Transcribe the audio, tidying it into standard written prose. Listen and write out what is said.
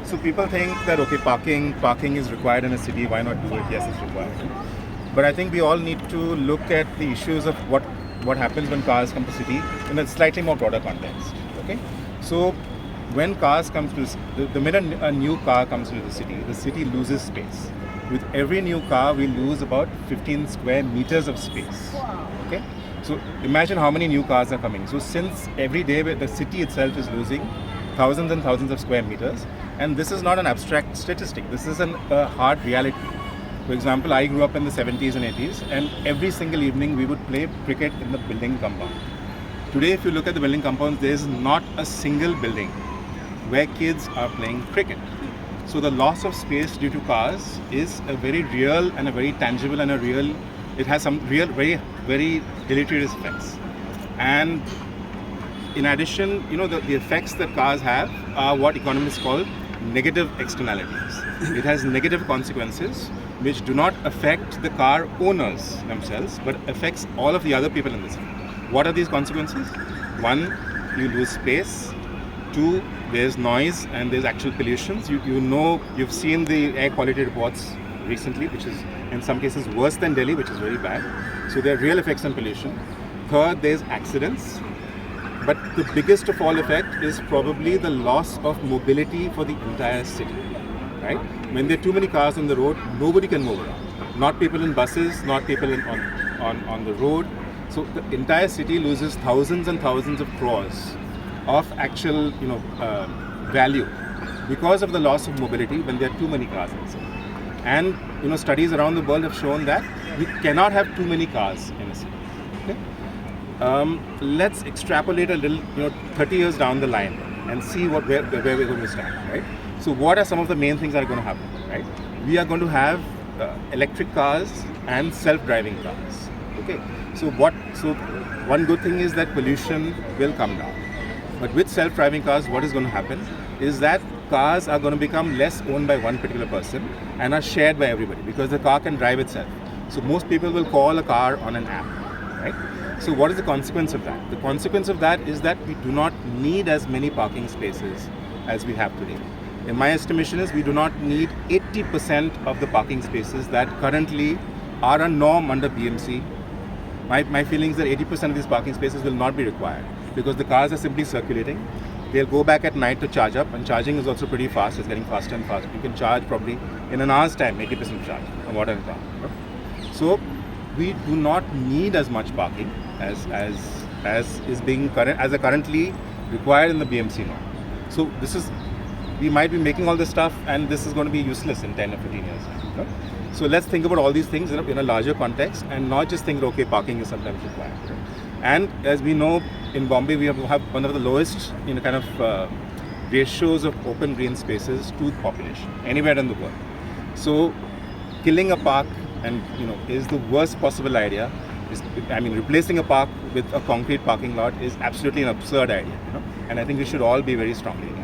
So people think that, okay, parking is required in a city, why not do it? Yes, it's required. But I think we all need to look at the issues of what happens when cars come to city in a slightly more broader context. Okay, so when cars come to the minute a new car comes into the city loses space. With every new car, we lose about 15 square meters of space. Okay, so imagine how many new cars are coming. So since every day the city itself is losing thousands and thousands of square meters, and this is not an abstract statistic. This is a hard reality. For example, I grew up in the 70s and 80s, and every single evening we would play cricket in the building compound. Today, if you look at the building compounds, there is not a single building where kids are playing cricket. So the loss of space due to cars is a very real and a very tangible and it has some real, very, very deleterious effects. And in addition, the effects that cars have are what economists call negative externalities. It has negative consequences which do not affect the car owners themselves, but affects all of the other people in the city. What are these consequences? One, you lose space. Two, there's noise and there's actual pollutions. You've seen the air quality reports recently, which is in some cases worse than Delhi, which is very bad. So there are real effects on pollution. Third, there's accidents. But the biggest of all effect is probably the loss of mobility for the entire city. Right? When there are too many cars on the road, nobody can move around. Not people in buses, not people on the road. So the entire city loses thousands and thousands of crores of actual value because of the loss of mobility when there are too many cars in the city. And studies around the world have shown that we cannot have too many cars in a city. Okay? Let's extrapolate a little 30 years down the line and see where we're going to stand, right? So what are some of the main things that are going to happen, right? We are going to have electric cars and self-driving cars. Okay, so one good thing is that pollution will come down. But with self-driving cars, what is going to happen is that cars are going to become less owned by one particular person and are shared by everybody because the car can drive itself. So most people will call a car on an app, right? So what is the consequence of that? The consequence of that is that we do not need as many parking spaces as we have today. In my estimation is we do not need 80% of the parking spaces that currently are a norm under BMC. My feeling is that 80% of these parking spaces will not be required because the cars are simply circulating. They'll go back at night to charge up, and charging is also pretty fast. It's getting faster and faster. You can charge probably in an hour's time, 80% charge on water and car. So we do not need as much parking as is being currently required in the BMC norm. So we might be making all this stuff, and this is going to be useless in 10 or 15 years. So let's think about all these things in a larger context and not just think, okay, parking is sometimes required. And as we know, in Bombay, we have one of the lowest ratios of open green spaces to the population anywhere in the world. So killing a park is the worst possible idea. Replacing a park with a concrete parking lot is absolutely an absurd idea. And I think we should all be very strongly against.